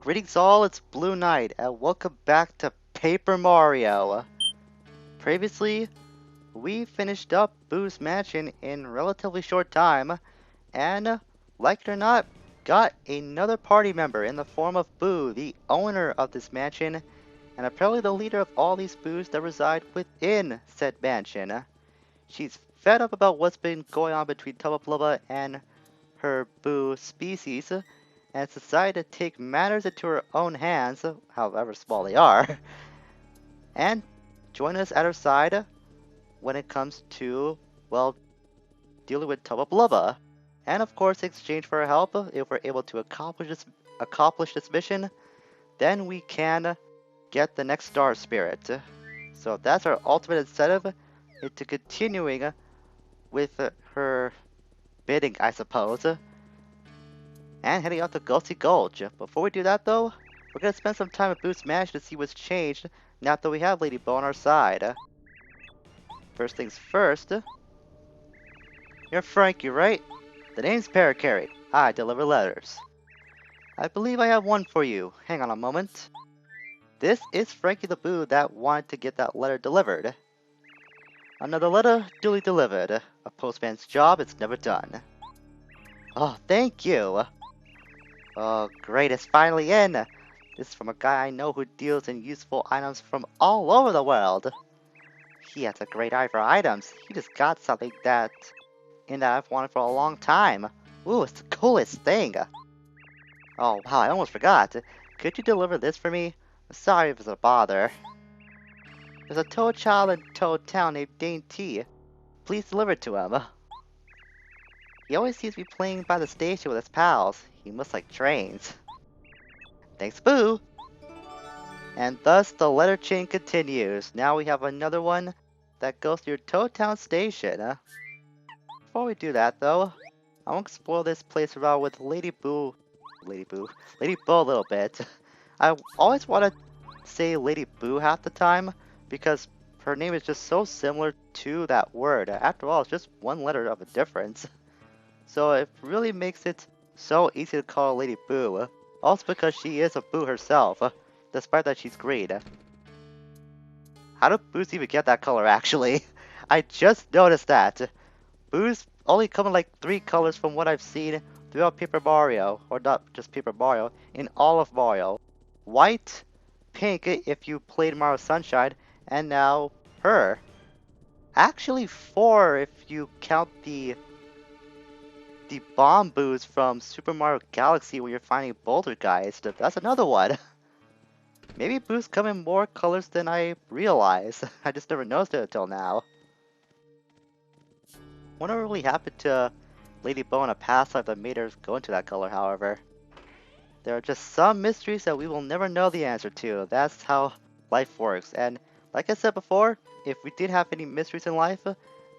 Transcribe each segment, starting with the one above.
Greetings all, it's Blue Knight, and welcome back to Paper Mario. Previously, we finished up Boo's mansion in relatively short time, and, like it or not, got another party member in the form of Boo, the owner of this mansion, and apparently the leader of all these Boos that reside within said mansion. She's fed up about what's been going on between Tubba and her Boo species, and has decided to take matters into her own hands, however small they are, and join us at her side when it comes to, well, dealing with Tubba. And of course, in exchange for her help, if we're able to accomplish this mission, then we can get the next Star Spirit. So that's our ultimate incentive into continuing with her bidding, I suppose, and heading out to Gusty Gulch. Before we do that, though, we're gonna spend some time at Boo's mansion to see what's changed now that we have Lady Bo on our side. First things first, you're Frankie, right? The name's Parakarry. I deliver letters. I believe I have one for you. Hang on a moment. This is Frankie the Boo that wanted to get that letter delivered. Another letter duly delivered. A postman's job is never done. Oh, thank you. Oh, great, it's finally in! This is from a guy I know who deals in useful items from all over the world. He has a great eye for items. He just got something that I've wanted for a long time. Ooh, it's the coolest thing! Oh, wow, I almost forgot. Could you deliver this for me? Sorry if it's a bother. There's a Toad child in Toad Town named Dane T. Please deliver it to him. He always seems to be playing by the station with his pals. He must like trains. Thanks, Boo! And thus the letter chain continues. Now we have another one that goes to your Toad Town station. Before we do that, though, I won't spoil this place around with Lady Bo a little bit. I always want to say Lady Boo half the time because her name is just so similar to that word. After all, it's just one letter of a difference. So it really makes it so easy to call Lady Boo. Also because she is a Boo herself, despite that she's green. How do Boos even get that color actually? I just noticed that. Boos only come in like 3 colors from what I've seen throughout Paper Mario, or not just Paper Mario, in all of Mario. White, pink if you played Mario Sunshine, and now her. Actually 4 if you count the bomb Boos from Super Mario Galaxy when you're finding Boulder Guys. That's another one. Maybe Boos come in more colors than I realize. I just never noticed it until now. Wonder what really happened to Lady Bo in a past life that made her go into that color, however. There are just some mysteries that we will never know the answer to. That's how life works. And like I said before, if we did have any mysteries in life,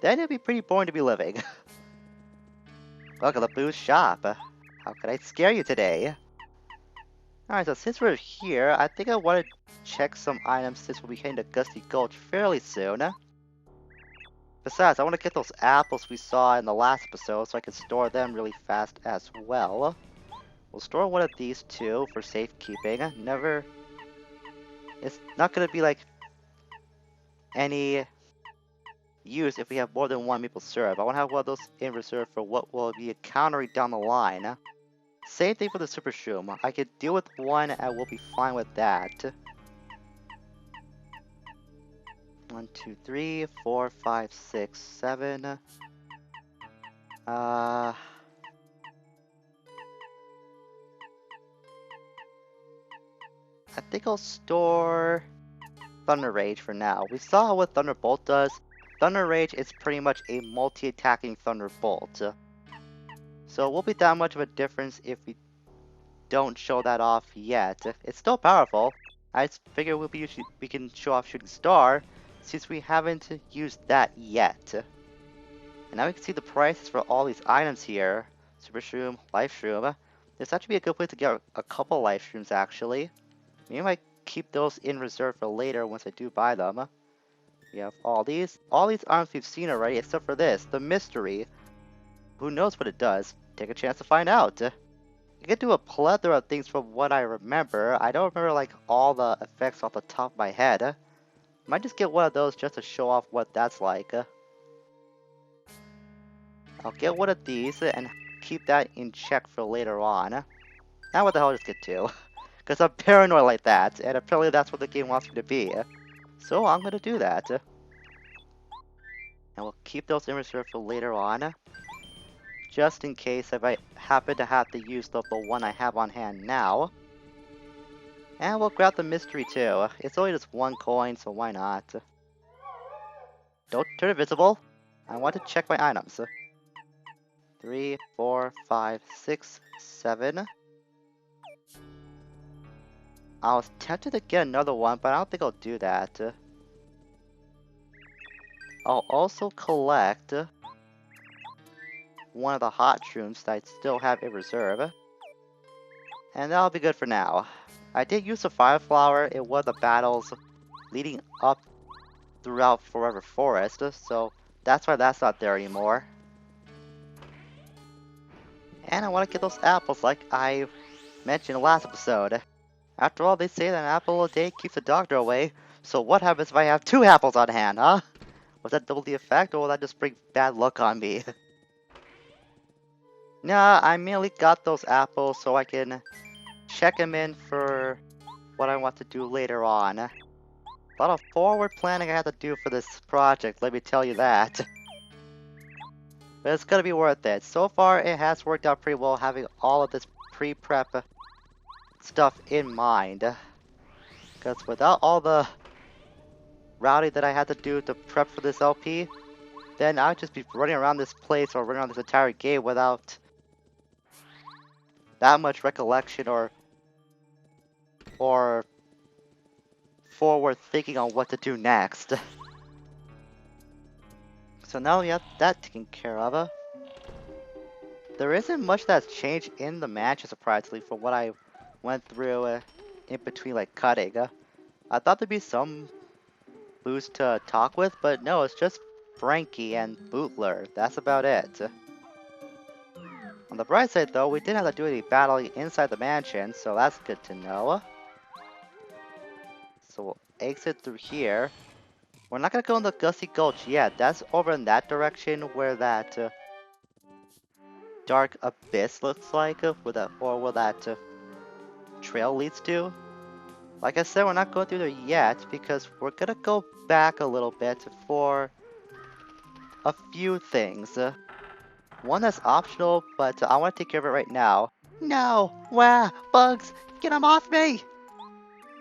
then it'd be pretty boring to be living. Welcome to Boo's shop. How can I scare you today? Alright, so since we're here, I think I want to check some items since we'll be heading to Gusty Gulch fairly soon. Besides, I want to get those apples we saw in the last episode so I can store them really fast as well. We'll store one of these two for safekeeping. It's not going to be like any use if we have more than one maple syrup. I want to have one of those in reserve for what will be encountering down the line. Same thing for the super shroom. I could deal with one and we'll be fine with that. 1, 2, 3, 4, 5, 6, 7. I think I'll store Thunder Rage for now. We saw what Thunderbolt does. Thunder Rage is pretty much a multi-attacking Thunderbolt. So it won't be that much of a difference if we don't show that off yet. It's still powerful. I figure we can show off Shooting Star since we haven't used that yet. And now we can see the prices for all these items here. Super Shroom, Life Shroom. This actually be a good place to get a couple Life Shrooms actually. Maybe I might keep those in reserve for later once I do buy them. We have all these. All these items we've seen already except for this, the mystery. Who knows what it does? Take a chance to find out. I can do a plethora of things from what I remember. I don't remember like all the effects off the top of my head. Might just get one of those just to show off what that's like. I'll get one of these and keep that in check for later on. Now what the hell just get to? Because I'm paranoid like that, and apparently that's what the game wants me to be. So I'm gonna do that. And we'll keep those in reserve for later on. Just in case if I happen to have to use the one I have on hand now. And we'll grab the mystery too. It's only just one coin, so why not? Don't turn invisible. I want to check my items. 3, 4, 5, 6, 7. I was tempted to get another one, but I don't think I'll do that. I'll also collect one of the hot shrooms that I still have in reserve. And that'll be good for now. I did use the fire flower in one of the battles leading up throughout Forever Forest, so that's why that's not there anymore. And I want to get those apples like I mentioned in the last episode. After all, they say that an apple a day keeps the doctor away, so what happens if I have 2 apples on hand, huh? Was that double the effect, or will that just bring bad luck on me? Nah, I merely got those apples so I can check them in for what I want to do later on. A lot of forward planning I have to do for this project, let me tell you that. But it's gonna be worth it. So far, it has worked out pretty well having all of this pre-prep stuff in mind. Because without all the routing that I had to do to prep for this LP, then I'd just be running around this place or running around this entire game without that much recollection or forward thinking on what to do next. So now we have that taken care of. There isn't much that's changed in the match, surprisingly, from what I went through in between like cutting. I thought there'd be some boost to talk with, but no, it's just Frankie and Bootler. That's about it. On the bright side though, we didn't have to do any battling inside the mansion, so that's good to know. So we'll exit through here. We're not gonna go in the Gusty Gulch yet. That's over in that direction where that dark abyss looks like, where that trail leads to. Like I said, we're not going through there yet because we're gonna go back a little bit for a few things. One that's optional, but I want to take care of it right now. No! Wow! Bugs! Get them off me!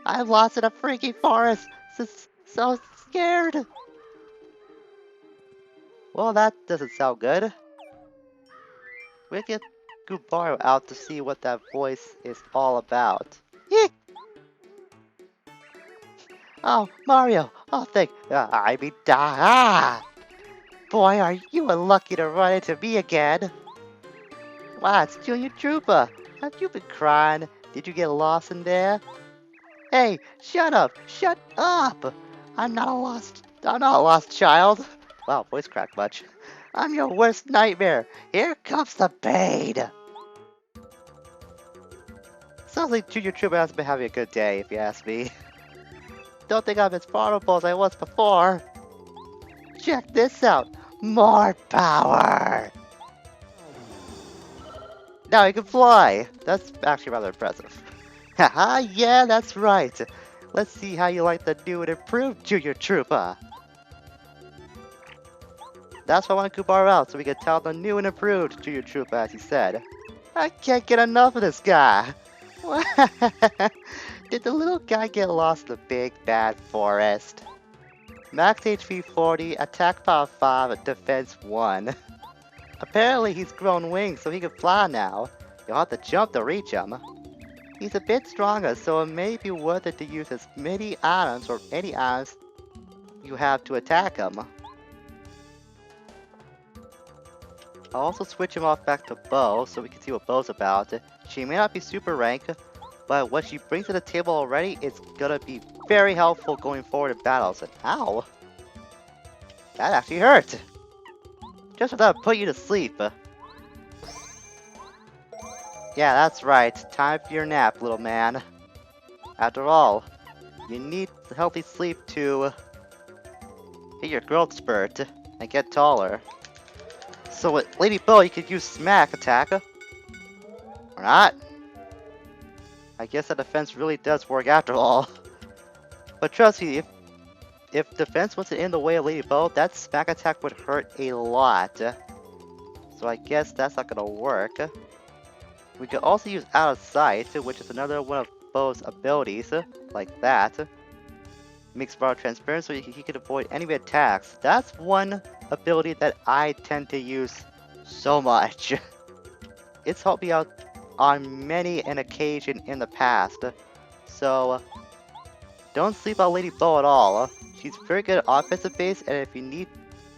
I'm lost in a freaking forest! So scared! Well, that doesn't sound good. We'll get Gubaru out to see what that voice is all about. Eek! Oh, Mario! Oh, Boy, are you unlucky to run into me again! Wow, it's Junior Trooper! Have you been crying? Did you get lost in there? Hey, shut up! Shut up! I'm not a lost child! Wow, voice crack much. I'm your worst nightmare! Here comes the pain! Sounds like Junior Trooper has been having a good day, if you ask me. Don't think I'm as vulnerable as I was before. Check this out! More power! Now you can fly! That's actually rather impressive. Haha, yeah, that's right! Let's see how you like the new and improved Junior Trooper! That's why I want Kubar out, so we can tell the new and improved Junior Trooper, as he said. I can't get enough of this guy! Did the little guy get lost in the big bad forest? Max HP 40, attack power 5, defense 1. Apparently he's grown wings so he can fly now. You'll have to jump to reach him. He's a bit stronger, so it may be worth it to use as many items or any items you have to attack him. I'll also switch him off back to Bo so we can see what Bo's about. She may not be super rank, but what she brings to the table already is gonna be very helpful going forward in battles. And ow! That actually hurt! Just without putting you to sleep. Yeah, that's right. Time for your nap, little man. After all, you need healthy sleep to hit your growth spurt and get taller. So with Lady Bow, you could use Smack attack. Or not. I guess that defense really does work after all. But trust me, if defense wasn't in the way of Lady Bow, that Smack attack would hurt a lot. So I guess that's not gonna work. We could also use Out of Sight, which is another one of Bow's abilities, like that. Makes Borrow transparent so he can avoid enemy attacks. That's one ability that I tend to use so much. It's helped me out on many an occasion in the past. So, don't sleep on Lady Bow at all. She's very good at offensive base, and if you need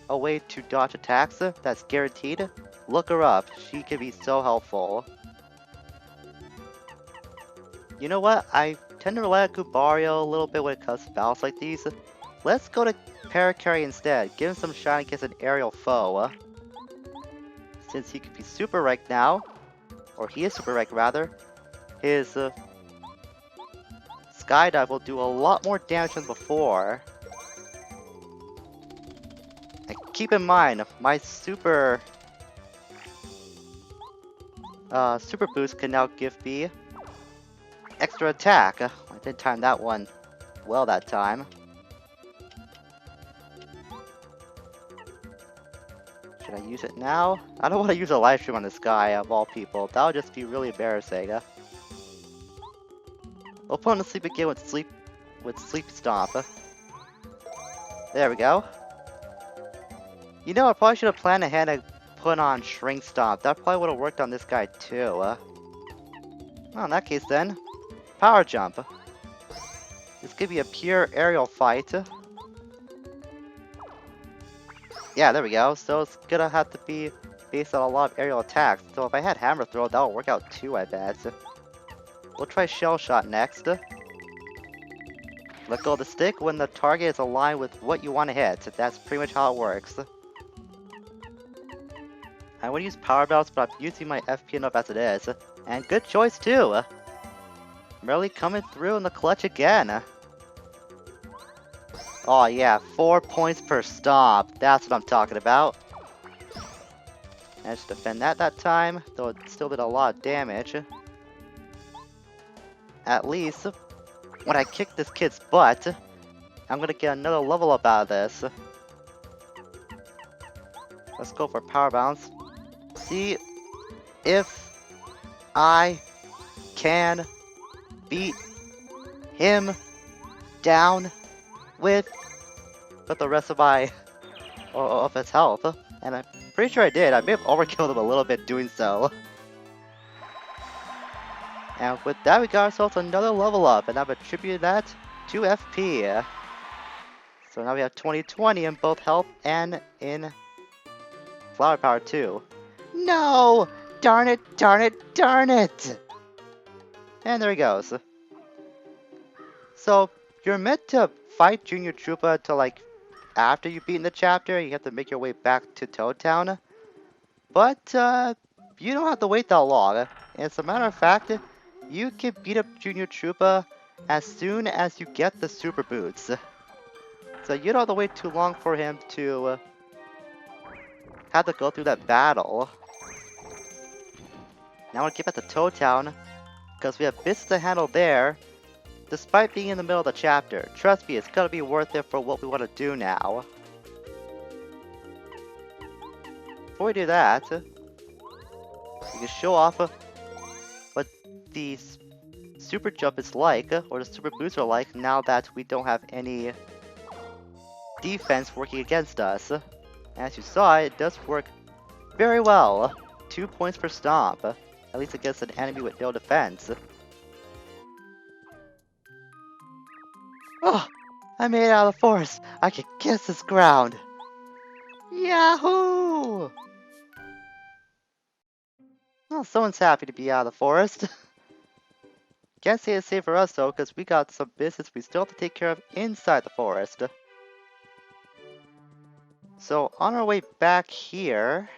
a way to dodge attacks that's guaranteed, look her up. She can be so helpful. You know what? I tend to rely on Gubario a little bit when it comes to battles like these. Let's go to Parakarry instead. Give him some shine against an aerial foe. Since he could be super ranked now, or he is super ranked rather, his Skydive will do a lot more damage than before. And keep in mind, my super boost can now give me extra attack. I did time that one well that time. Should I use it now? I don't want to use a live stream on this guy of all people. That would just be really embarrassing. We'll put him to sleep again with sleep stomp. There we go. You know, I probably should have planned ahead and put on shrink stomp. That probably would have worked on this guy too. Well, in that case then, power jump. This could be a pure aerial fight. Yeah, there we go. So it's gonna have to be based on a lot of aerial attacks. So if I had hammer throw, that would work out too, I bet. We'll try shell shot next. Let go of the stick when the target is aligned with what you want to hit. That's pretty much how it works. I would use power bounce, but I'm using my FP enough as it is. And good choice too. Merely coming through in the clutch again. Oh yeah, 4 points per stomp. That's what I'm talking about. Managed to defend that time, though it still did a lot of damage. At least, when I kick this kid's butt, I'm gonna get another level up out of this. Let's go for power bounce. See if I can beat him down with the rest of my of his health. And I'm pretty sure I did. I may have overkilled him a little bit doing so. And with that, we got ourselves another level up, and I've attributed that to FP. So now we have 2020 in both health and in flower power too. No! Darn it, darn it, darn it! And there he goes. So, you're meant to fight Junior Troopa till like after you've beaten the chapter. You have to make your way back to Toad Town. But, you don't have to wait that long. As a matter of fact, you can beat up Junior Troopa as soon as you get the Super Boots. So you don't have to wait too long for him to have to go through that battle. Now we'll get back to Toad Town, because we have business to handle there, despite being in the middle of the chapter. Trust me, it's gonna be worth it for what we want to do now. Before we do that, we can show off what the super jump is like, or the super boosts are like, now that we don't have any defense working against us. As you saw, it does work very well. 2 points per stomp, at least against an enemy with no defense. Oh, I made it out of the forest. I can kiss this ground. Yahoo! Well, someone's happy to be out of the forest. Can't say it's safe for us though, because we got some business we still have to take care of inside the forest. So on our way back here,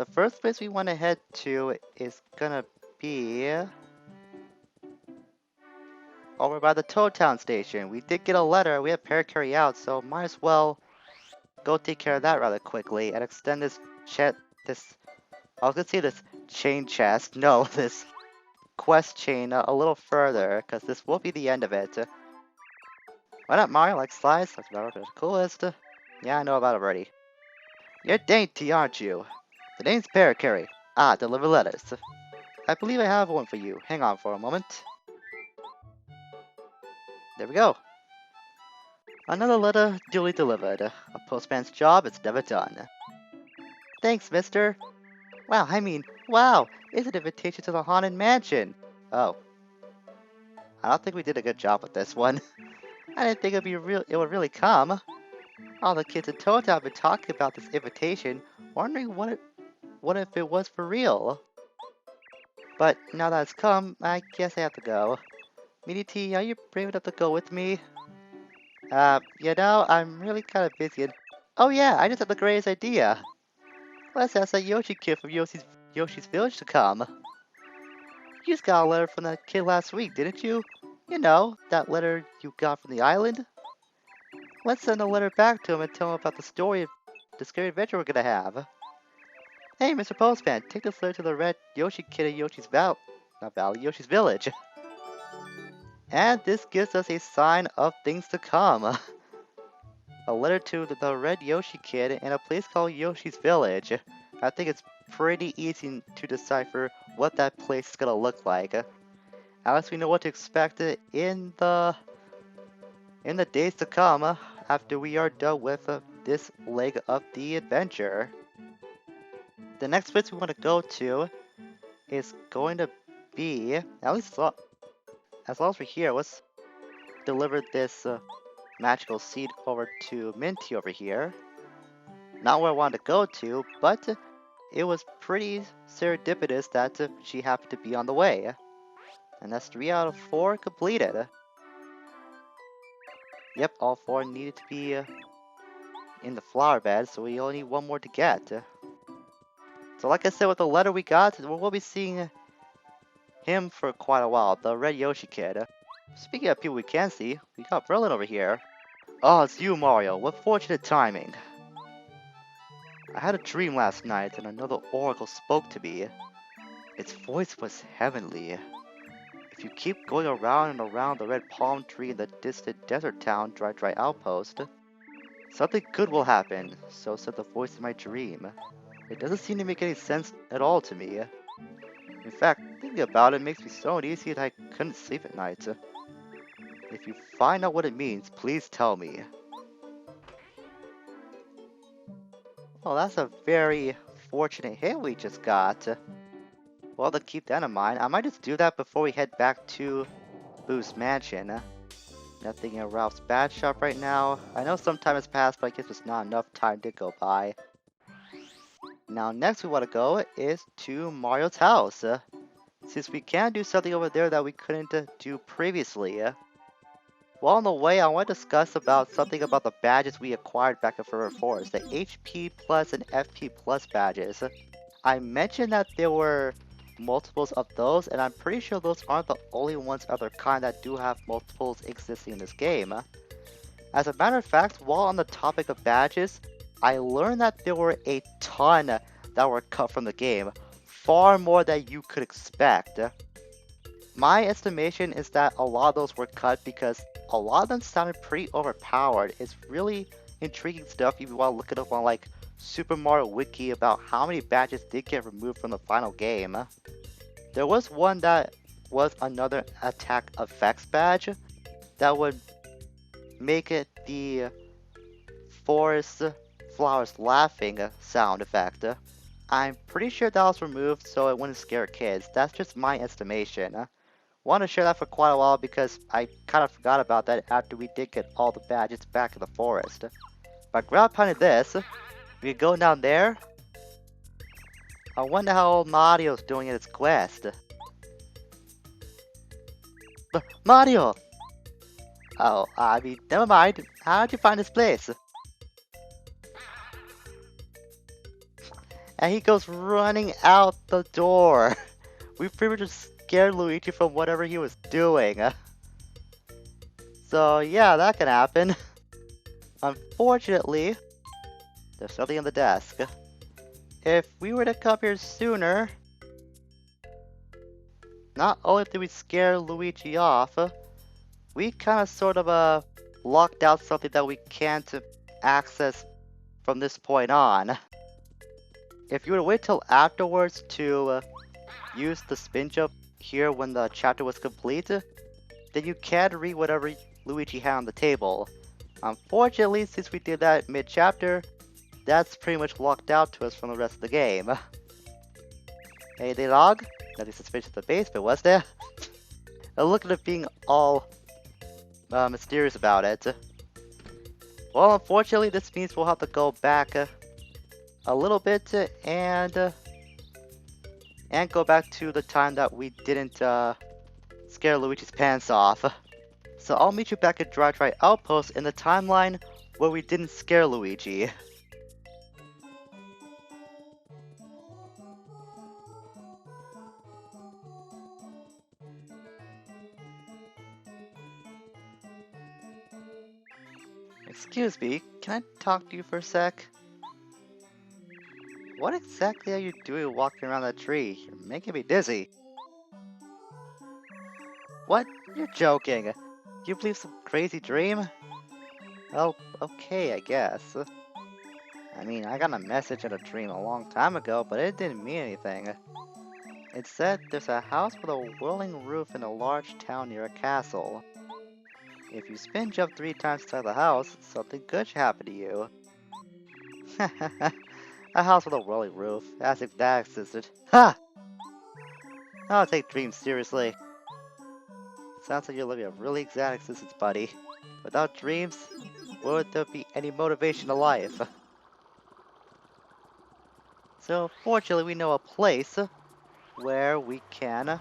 The first place we want to head to is gonna be over by the Toad Town station. We did get a letter. We have pair carry out, so might as well go take care of that rather quickly and extend this this I was gonna say this chain chest. No, this quest chain a little further, because this will be the end of it. Why not Mario? Like slides? That's about the coolest. Yeah, I know about it already. You're dainty, aren't you? The name's Parakarry. Ah, deliver letters. I believe I have one for you. Hang on for a moment. There we go. Another letter duly delivered. A postman's job is never done. Thanks, mister. Wow, I mean, wow! It's an invitation to the Haunted Mansion! Oh. I don't think we did a good job with this one. I didn't think it would really come. All the kids in Toad Town have been talking about this invitation, wondering what if it was for real. But now that it's come, I guess I have to go. Meaty T, are you brave enough to go with me? I'm really kind of busy and... Oh yeah, I just had the greatest idea! Let's ask that Yoshi kid from Yoshi's Village to come. You just got a letter from that kid last week, didn't you? You know, that letter you got from the island? Let's send a letter back to him and tell him about the scary adventure we're gonna have. Hey, Mr. Postman, take this letter to the red Yoshi kid at Yoshi's Village. And this gives us a sign of things to come. A letter to the red Yoshi kid in a place called Yoshi's Village. I think it's pretty easy to decipher what that place is gonna look like. At least we know what to expect in the days to come after we are done with this leg of the adventure. The next place we want to go to is going to be, at least as long as we're here, let's deliver this magical seed over to Minty over here. Not where I wanted to go to, but it was pretty serendipitous that she happened to be on the way. And that's 3 out of 4 completed. Yep, all 4 needed to be in the flower bed, so we only need 1 more to get. So like I said, with the letter we got, we'll be seeing him for quite a while, the red Yoshi kid. Speaking of people we can see, we got Berlin over here. Oh, it's you, Mario. What fortunate timing. I had a dream last night and another oracle spoke to me. Its voice was heavenly. If you keep going around and around the red palm tree in the distant desert town, Dry Outpost, something good will happen, so said the voice in my dream. It doesn't seem to make any sense at all to me. In fact, thinking about it makes me so uneasy that I couldn't sleep at night. If you find out what it means, please tell me. Well, that's a very fortunate hit we just got. Well, to keep that in mind, I might just do that before we head back to Boo's Mansion. Nothing in Ralph's Bad Shop right now. I know some time has passed, but I guess there's not enough time to go by. Now, next we want to go is to Mario's house. Since we can do something over there that we couldn't do previously. While on the way, I want to discuss something about the badges we acquired back in Forever Forest, the HP Plus and FP Plus badges. I mentioned that there were multiples of those, and I'm pretty sure those aren't the only ones of their kind that do have multiples existing in this game. As a matter of fact, while on the topic of badges, I learned that there were a ton that were cut from the game, far more than you could expect. My estimation is that a lot of those were cut because a lot of them sounded pretty overpowered. It's really intriguing stuff if you want to look it up on like Super Mario Wiki about how many badges did get removed from the final game. There was one that was another attack effects badge that would make it the forest flowers laughing sound effect. I'm pretty sure that was removed so it wouldn't scare kids. That's just my estimation. Want to share that for quite a while because I kind of forgot about that after we did get all the badges back in the forest. But grab behind this, we can go down there. I wonder how old Mario's doing in its quest. Mario! Oh, I mean, never mind. How'd you find this place? and he goes running out the door. We pretty much just scared Luigi from whatever he was doing. So yeah, that can happen. Unfortunately, there's nothing on the desk. If we were to come here sooner, not only did we scare Luigi off, we kind of sort of locked out something that we can't access from this point on. If you were to wait till afterwards to use the spin jump here when the chapter was complete, then you can read whatever Luigi had on the table. Unfortunately, since we did that mid-chapter, that's pretty much locked out to us from the rest of the game. Anything wrong? Nothing suspicious at the basement, was there? Look at it being all mysterious about it. Well, unfortunately, this means we'll have to go back a little bit and go back to the time that we didn't scare Luigi's pants off. So I'll meet you back at Dry Dry Outpost in the timeline where we didn't scare Luigi. Excuse me, can I talk to you for a sec? What exactly are you doing walking around that tree? You're making me dizzy. What? You're joking. You believe some crazy dream? Oh, okay, I guess. I mean, I got a message in a dream a long time ago, but it didn't mean anything. It said there's a house with a whirling roof in a large town near a castle. If you spin jump 3 times inside the house, something good should happen to you. A house with a whirling roof, as if that existed. Ha! I don't take dreams seriously. Sounds like you're living a really exotic existence, buddy. Without dreams, where would there be any motivation to life? So, fortunately, we know a place where we can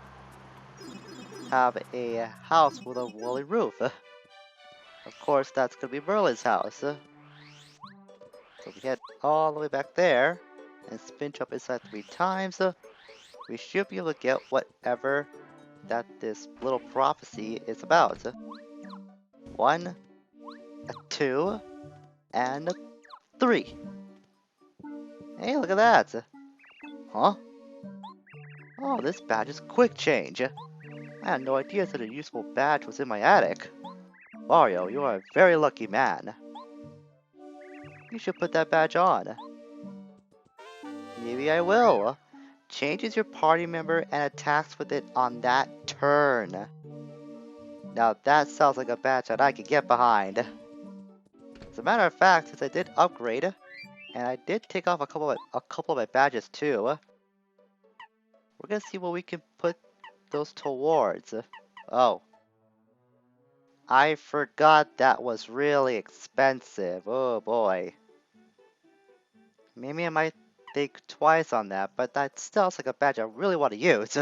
have a house with a whirling roof. Of course, that's gonna be Merlin's house. So we head all the way back there and spin jump inside 3 times. We should be able to get whatever that this little prophecy is about. 1, 2, and 3. Hey, look at that. Huh? Oh, this badge is quick change. I had no idea such a useful badge was in my attic. Mario, you are a very lucky man. You should put that badge on. Maybe I will. Changes your party member and attacks with it on that turn. Now that sounds like a badge that I could get behind. As a matter of fact, since I did upgrade, and I did take off a couple of my badges too, we're gonna see what we can put those towards. Oh. I forgot that was really expensive. Oh boy. Maybe I might think twice on that, but that still sounds like a badge I really want to use.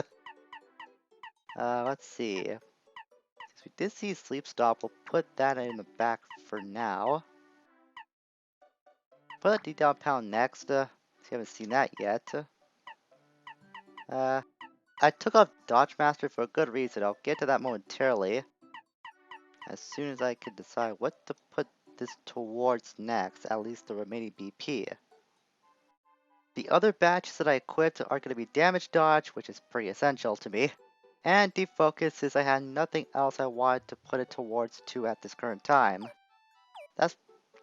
Let's see. Since we did see Sleep Stop, we'll put that in the back for now. Put a D-down pound next. You haven't seen that yet. I took off Dodge Master for a good reason. I'll get to that momentarily. As soon as I can decide what to put this towards next, at least the remaining BP. The other badges that I equipped are going to be Damage Dodge, which is pretty essential to me, and Defocus since I had nothing else I wanted to put it towards to at this current time. That's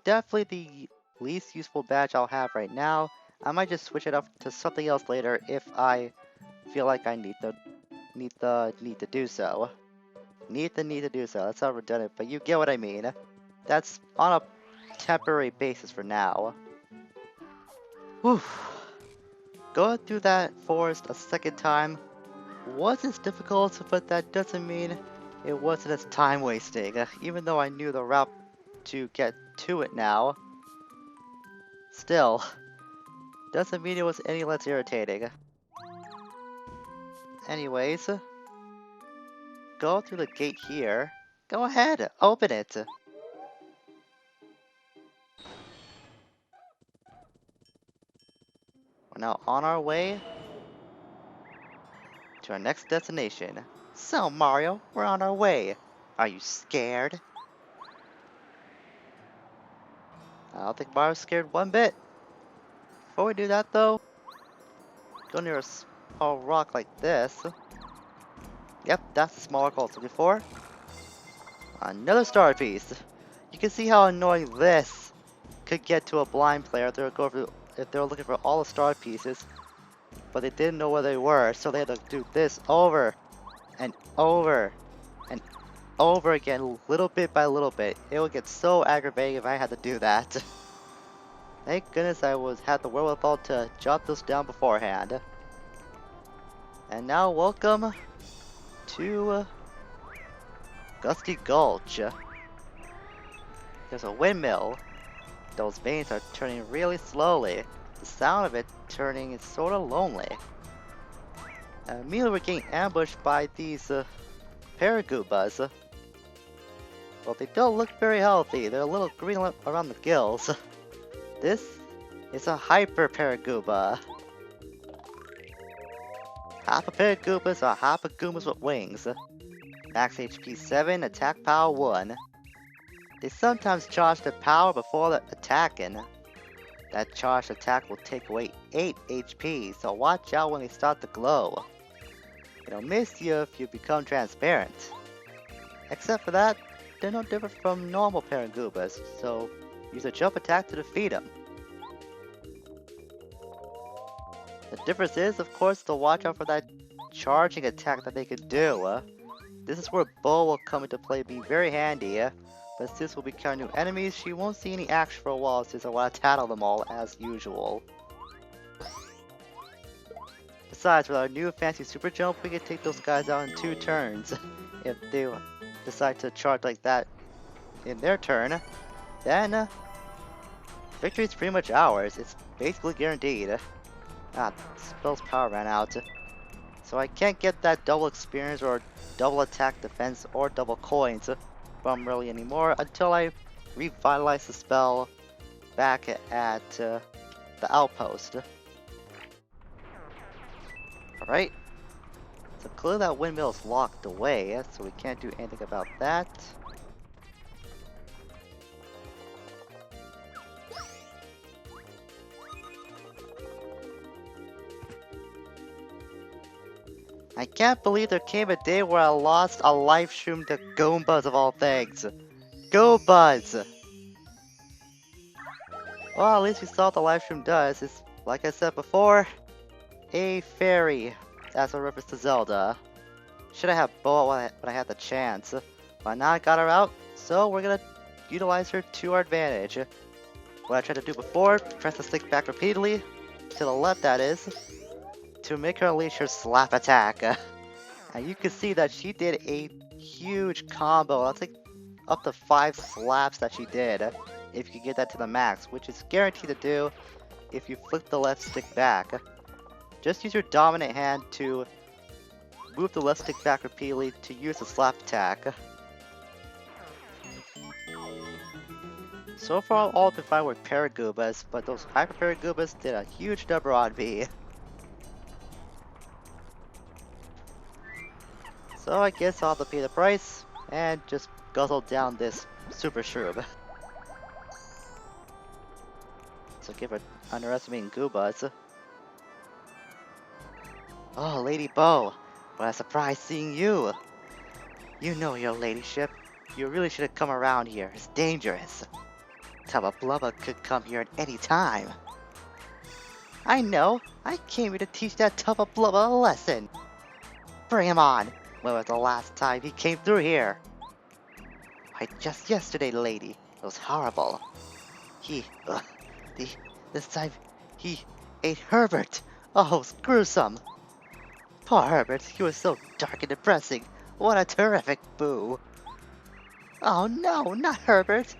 definitely the least useful badge I'll have right now. I might just switch it up to something else later if I feel like I need to do so. Need to do so. That's how redundant, but you get what I mean. That's on a temporary basis for now. Whew. Going through that forest a second time was as difficult, but that doesn't mean it wasn't as time wasting. Even though I knew the route to get to it now, still, doesn't mean it was any less irritating. Anyways, go through the gate here. Go ahead, open it. We're now on our way to our next destination. So, Mario, we're on our way. Are you scared? I don't think Mario's scared one bit. Before we do that, though, go near a small rock like this. Yep, that's the small rock I was looking for. Another star piece. You can see how annoying this could get to a blind player if they were looking for all the star pieces, but they didn't know where they were, so they had to do this over and over and over again, little bit by little bit. It would get so aggravating if I had to do that. Thank goodness I had the wherewithal to jot this down beforehand. And now welcome to Gusty Gulch. There's a windmill. Those veins are turning really slowly. The sound of it turning is sort of lonely. Immediately we're getting ambushed by these Paragoobas. Well, they don't look very healthy. They're a little green around the gills. This is a Hyper Paragooba. Half a Paragooba's are half a Goombas with wings. Max HP 7, attack power 1. They sometimes charge their power before attacking. That charged attack will take away 8 HP, so watch out when they start to glow. It'll miss you if you become transparent. Except for that, they're no different from normal Paragoobas, so use a jump attack to defeat them. The difference is, of course, to watch out for that charging attack that they could do. This is where Bo will come into play, being very handy. But since we'll be counting new enemies, she won't see any action for a while since I want to tattle them all as usual. Besides, with our new fancy super jump, we can take those guys out in 2 turns. If they decide to charge like that in their turn, then victory is pretty much ours. It's basically guaranteed. Ah, spell's power ran out. So I can't get that double experience or double attack defense or double coins from really anymore until I revitalize the spell back at the outpost. Alright. So clearly that windmill is locked away, so we can't do anything about that. I can't believe there came a day where I lost a live stream to Goombas of all things. Goombas! Well, at least we saw what the live stream does. It's, like I said before, a fairy. That's a reference to Zelda. Should have had Boa when I had the chance. But now I got her out, so we're gonna utilize her to our advantage. What I tried to do before, press the stick back repeatedly, to the left that is, to make her unleash her slap attack. And you can see that she did a huge combo. That's like up to 5 slaps that she did, if you can get that to the max, which is guaranteed to do if you flick the left stick back. Just use your dominant hand to move the left stick back repeatedly to use the slap attack. So far all I've been fine with Paragoobas, but those Hyper Paragoobas did a huge number on me. So I guess I'll have to pay the price and just guzzle down this super shroom. So give her underestimating Goobas. Oh, Lady Bo, what a surprise seeing you! You know your ladyship. You really should have come around here. It's dangerous. Tubba Blubba could come here at any time. I know. I came here to teach that Tubba Blubba a lesson. Bring him on. When was the last time he came through here? Why, just yesterday, lady. It was horrible. This time, he ate Herbert. Oh, it was gruesome. Poor Herbert, he was so dark and depressing. What a terrific boo. Oh no, not Herbert.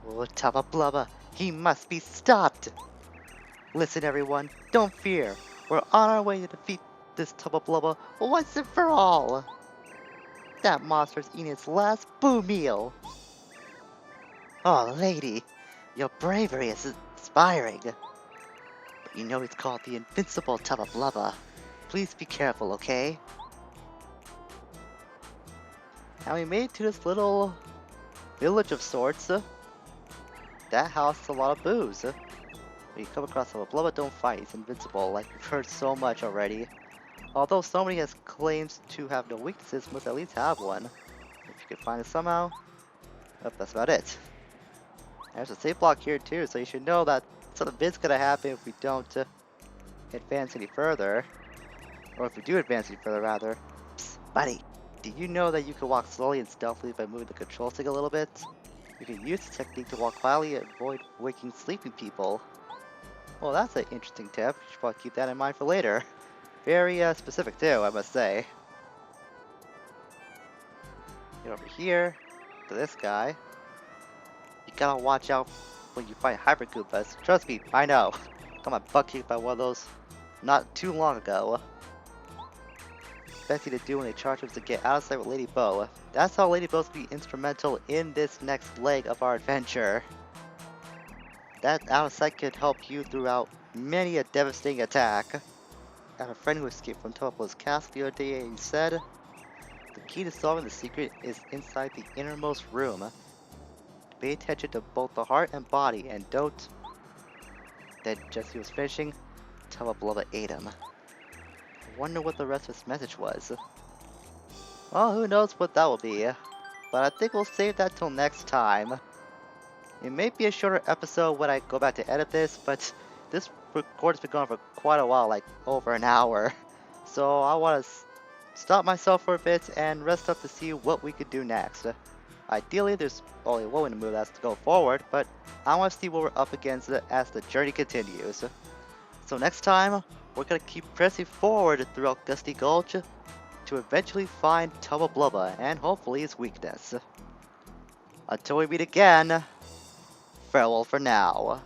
Oh, Tubba Blubba, he must be stopped. Listen everyone, don't fear. We're on our way to defeat this Tubba Blubba once and for all. That monster's eating its last boo meal. Oh lady, your bravery is inspiring. You know it's called the invincible Tubba Blubba. Please be careful, okay? And we made it to this little village of sorts. That houses a lot of booze. When you come across Tubba Blubba, don't fight. He's invincible, like we've heard so much already. Although somebody has claims to have no weaknesses, must at least have one. If you can find it somehow. Yep, that's about it. There's a safe block here too, so you should know that something's gonna happen if we don't advance any further. Or if we do advance any further, rather. Psst, buddy, do you know that you can walk slowly and stealthily by moving the control stick a little bit? You can use the technique to walk quietly and avoid waking sleeping people. Well, that's an interesting tip. You should probably keep that in mind for later. Very specific too, I must say. Get over here to this guy. You gotta watch out when you fight Hyper Koopas. Trust me, I know. Got my butt kicked by one of those not too long ago. Best thing to do when they charge us to get out of sight with Lady Bow. That's how Lady Bow's be instrumental in this next leg of our adventure. That out of sight could help you throughout many a devastating attack. I had a friend who escaped from Topo's castle the other day and he said, the key to solving the secret is inside the innermost room. Pay attention to both the heart and body and don't... Then just as he was finishing, Tubba Blubba ate him. I wonder what the rest of his message was. Well, who knows what that will be. But I think we'll save that till next time. It may be a shorter episode when I go back to edit this, but this record's been going for quite a while, like over an hour. So I want to stop myself for a bit and rest up to see what we could do next. Ideally, there's only one way to move, that's to go forward, but I want to see what we're up against as the journey continues. So next time, we're going to keep pressing forward throughout Gusty Gulch to eventually find Tubba Blubba and hopefully his weakness. Until we meet again, farewell for now.